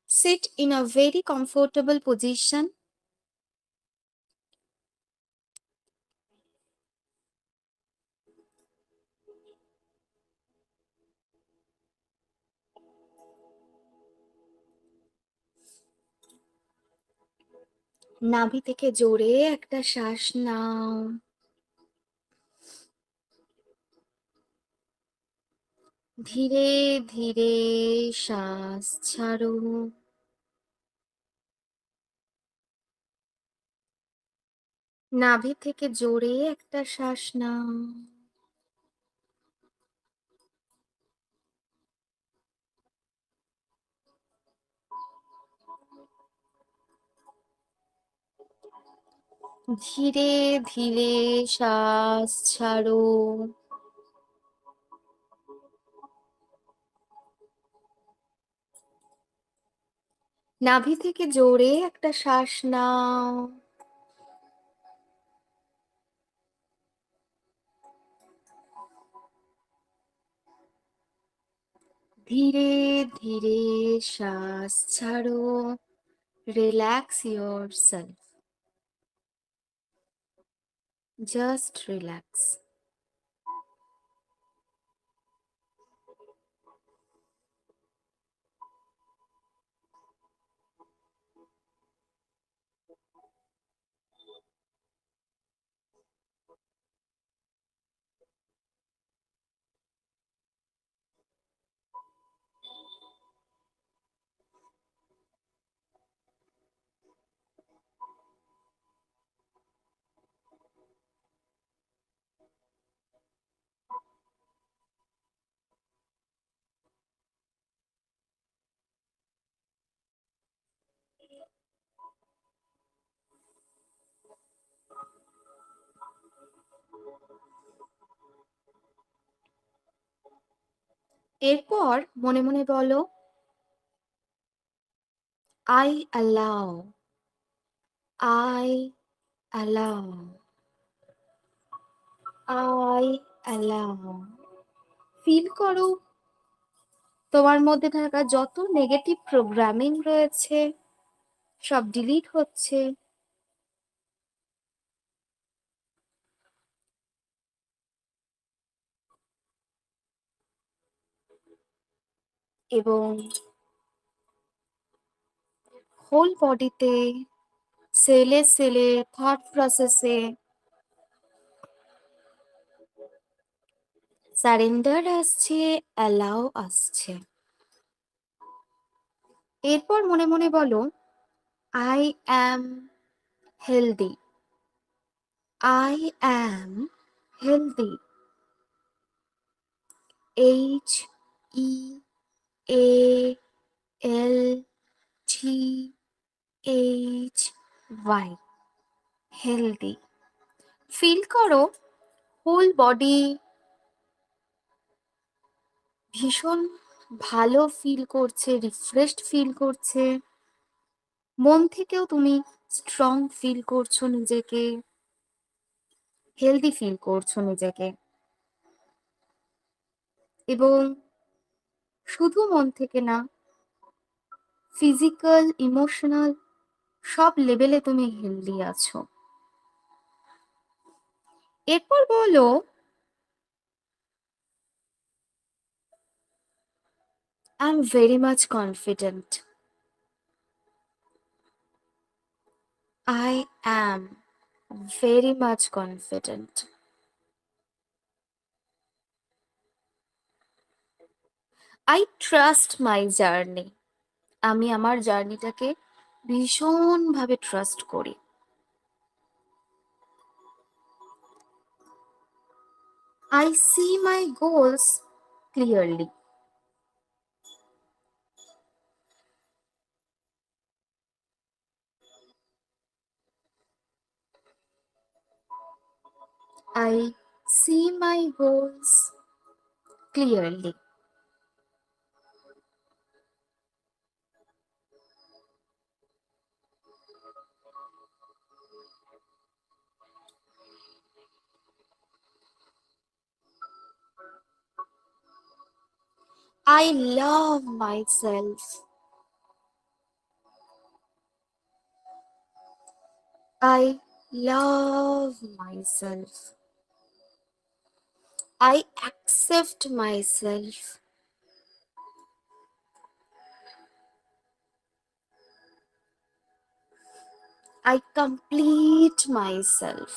Sit in a very comfortable position. নাভি থেকে জোরে একটা শ্বাস নাও। ধীরে ধীরে শ্বাস ছাড়ো। নাভি থেকে জোরে একটা শ্বাস নাও। ধীরে ধীরে শ্বাস ছাড়ো। নাভি থেকে জোরে একটা শ্বাস নাও। ধীরে ধীরে শ্বাস ছাড়ো। Relax yourself. Just relax. এরপর মনে মনে বলো, I allow. I allow. I allow. Feel করো তোমার মধ্যে থাকা যত নেগেটিভ প্রোগ্রামিং রয়েছে সব ডিলিট হচ্ছে। এবং হোল বডিতে, সেলে সেলে, থট প্রসেসে সারেন্ডার আসছে, অ্যালাউ আসছে। এরপর মনে মনে বলো, I am healthy. I am healthy. H E A L T H Y, healthy. Feel করো হোল বডি ভীষণ ভালো ফিল করছে, রিফ্রেশড ফিল করছে। মন থেকেও তুমি স্ট্রং ফিল করছো নিজেকে, হেলদি ফিল করছো নিজেকে। এবং শুধু মন থেকে না, ফিজিক্যাল, ইমোশনাল সব লেভেলে তুমি হেলদি আছো। এরপর বলো, I am very much confident. I am very much confident. I trust my journey. আমি আমার জার্নিটাকে ভীষণভাবে ট্রাস্ট করি। I see my goals clearly. I see my goals clearly. I love myself. I love myself. I accept myself. I complete myself.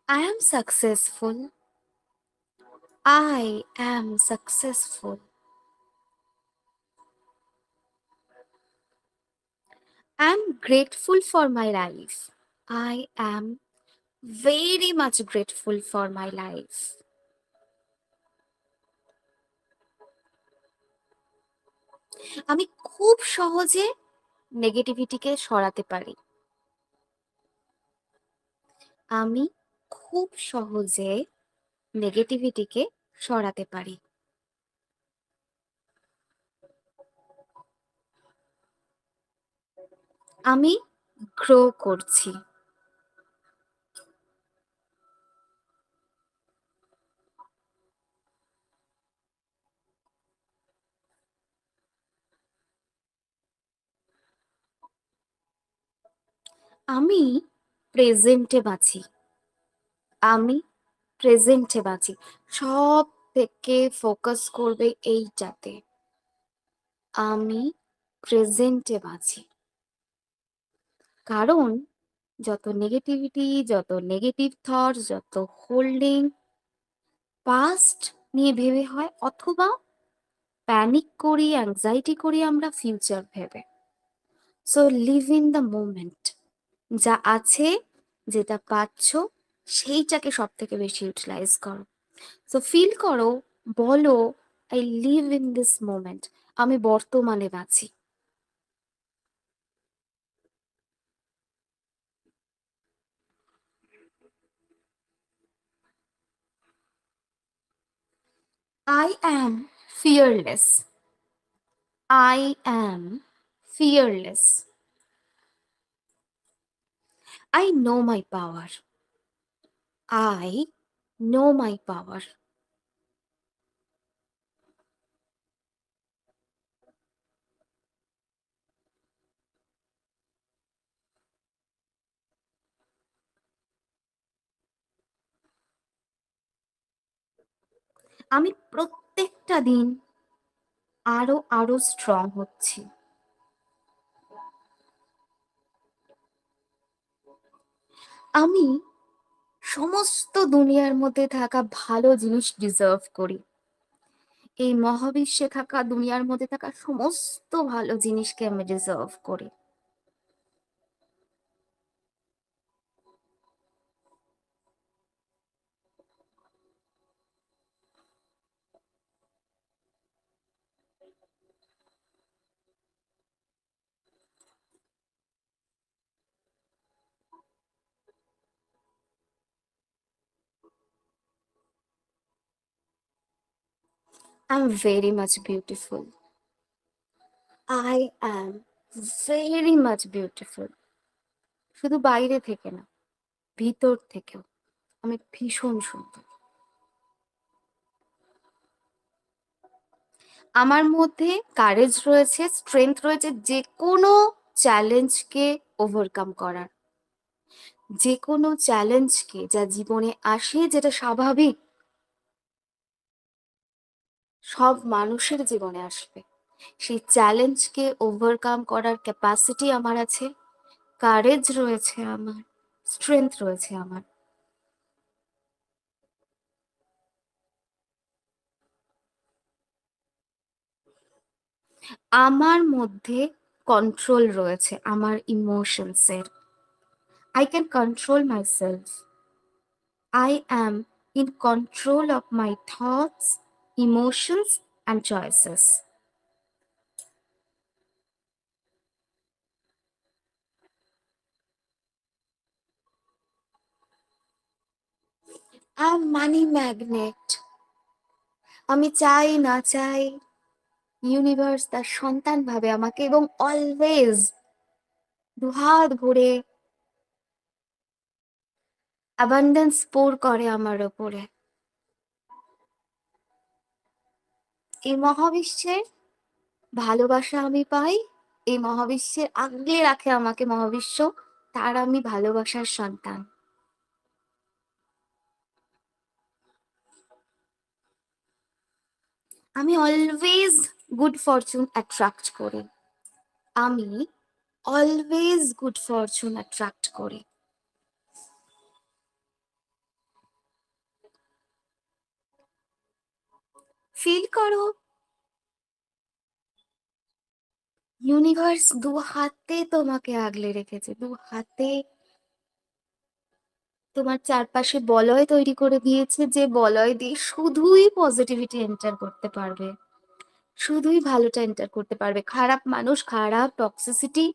I am successful. I am successful. I am grateful for my life. I am very much grateful for my life. আমি খুব সহজে নেগেটিভিটিকে সরাতে পারি। আমি খুব সহজে নেগেটিভিটিকে সরাতে পারি। আমি গ্রো করছি। আমি প্রেজেন্টে বাঁচি। আমি প্রেজেন্টে বাঁচি। সব থেকে ফোকাস করবে এইটাতে। আমি প্রেজেন্টে বাঁচি। কারণ যত নেগেটিভিটি, যত নেগেটিভ থটস, যত হোল্ডিং পাস্ট নিয়ে ভেবে হয়, অথবা প্যানিক করি, অ্যাংজাইটি করি আমরা ফিউচার ভেবে। So live in the moment. যা আছে, যেটা পাচ্ছ, সেইটাকে সব থেকে বেশি ইউটিলাইজ করো। সো ফিল করো, বলো, I live in this moment. আমি বর্তমানে বাঁচি। I am fearless. I am fearless. I know my power. I know my power. আমি প্রত্যেকটা দিন আরো আরো স্ট্রং হচ্ছি। আমি সমস্ত দুনিয়ার মধ্যে থাকা ভালো জিনিস ডিজার্ভ করি। এই মহাবিশ্বে থাকা, দুনিয়ার মধ্যে থাকা সমস্ত ভালো জিনিসকে আমি ডিজার্ভ করি। I am very much beautiful. I am very much beautiful. শুধু বাইরে থেকে না, ভিতর থেকেও আমি ভীষণ সুন্দর। আমার মধ্যে কারেজ রয়েছে, স্ট্রেংথ রয়েছে যে কোনো চ্যালেঞ্জকে ওভারকাম করার। যে কোনো চ্যালেঞ্জকে, যা জীবনে আসে, যেটা স্বাভাবিক, সব মানুষের জীবনে আসবে, সেই চ্যালেঞ্জকে ওভারকাম করার ক্যাপাসিটি আমার আছে, কারেজ রয়েছে আমার, স্ট্রেংথ রয়েছে আমার। আমার মধ্যে কন্ট্রোল রয়েছে আমার ইমোশনসের। I can control myself. I am in control of my thoughts, emotions, and choices. I am money magnet. আমি চাই না চাই, ইউনিভার্স তার সন্তান ভাবে আমাকে এবং অলওয়েজ দুহাত ভরে অ্যাবান্ডেন্স পোর করে আমার ওপরে। এই মহাবিশ্বের ভালোবাসা আমি পাই, এই মহাবিশ্বের আগলে রাখে আমাকে মহাবিশ্ব, তার আমি ভালোবাসার সন্তান। আমি অলওয়েজ গুড ফরচুন অ্যাট্রাক্ট করি, আমি অলওয়েজ গুড ফরচুন অ্যাট্রাক্ট করি। ফিল করো ইউনিভার্স দু হাতে তোমাকে আগলে রেখেছে, দু হাতে তোমার চারপাশে বলয় তৈরি করে দিয়েছে, যে বলয় দিয়ে শুধুই পজিটিভিটি এন্টার করতে পারবে, শুধুই ভালোটা এন্টার করতে পারবে। খারাপ মানুষ, খারাপ টক্সিসিটি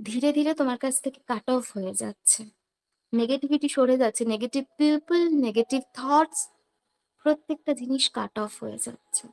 ধীরে ধীরে তোমার কাছ থেকে কাট অফ হয়ে যাচ্ছে, নেগেটিভিটি সরে যাচ্ছে, নেগেটিভ পিপল, নেগেটিভ থটস, প্রত্যেকটা জিনিস কাট অফ হয়ে যাচ্ছে।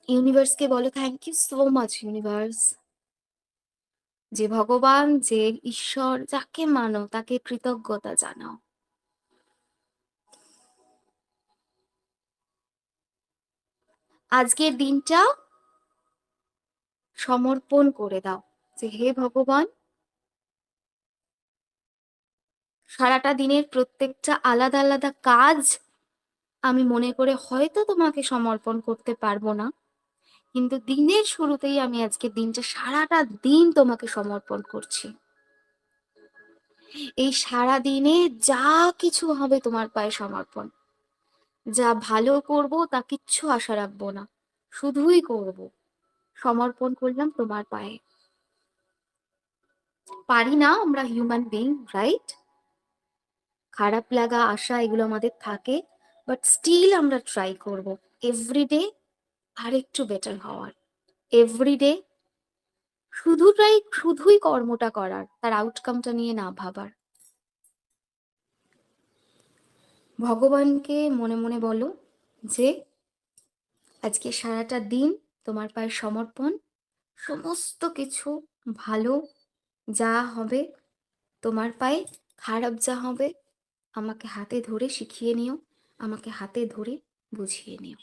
ইউনিভার্সকে বলো thank you so much universe, যে ভগবান, যে ঈশ্বর, যাকে মানো তাকে কৃতজ্ঞতা জানাও। আজকের দিনটা সমর্পণ করে দাও, যে হে ভগবান, সারাটা দিনের প্রত্যেকটা আলাদা আলাদা কাজ আমি মনে করে হয়তো তোমাকে সমর্পণ করতে পারবো না, কিন্তু দিনের শুরুতেই আমি আজকে দিনটা সারাটা দিন তোমাকে সমর্পণ করছি। এই সারা দিনে যা কিছু হবে তোমার পায়ে সমর্পণ, যা ভালো করব তা কিচ্ছু আশা রাখবো না, শুধুই করব, সমর্পণ করলাম তোমার পায়ে। পারি না, আমরা হিউম্যান বিং, রাইট? খারাপ লাগা, আশা এগুলো আমাদের থাকে, বাট স্টিল আমরা ট্রাই করব এভরিডে আর একটু বেটার হওয়ার, এভরিডে শুধুই কর্মটা করার, তার আউটকামটা নিয়ে না ভাবার। ভগবানকে মনে মনে বলো যে আজকে সারাটা দিন তোমার পায়ে সমর্পণ, সমস্ত কিছু ভালো যা হবে তোমার পায়ে, খারাপ যা হবে আমাকে হাতে ধরে শিখিয়ে নিও, আমাকে হাতে ধরে বুঝিয়ে নিও,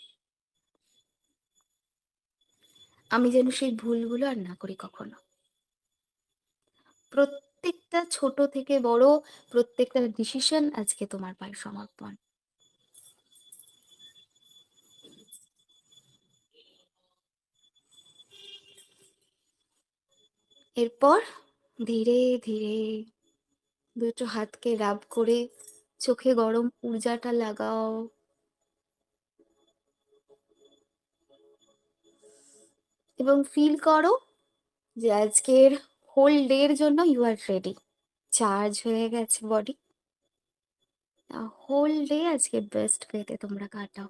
আমি যেন সেই ভুলগুলো আর না করি কখনো। প্রত্যেকটা ছোট থেকে বড় প্রত্যেকটা ডিসিশন আজকে তোমার পায়ে সমর্পণ। এরপর ধীরে ধীরে দুটো হাতকে রাব করে চোখে গরম ঊর্জাটা লাগাও এবং ফিল করো যে আজকের হোল ডে এর জন্য ইউ আর রেডি, চার্জ হয়ে গেছে বডি। হোল ডে আজকে বেস্ট ওয়েতে তোমরা কাটাও।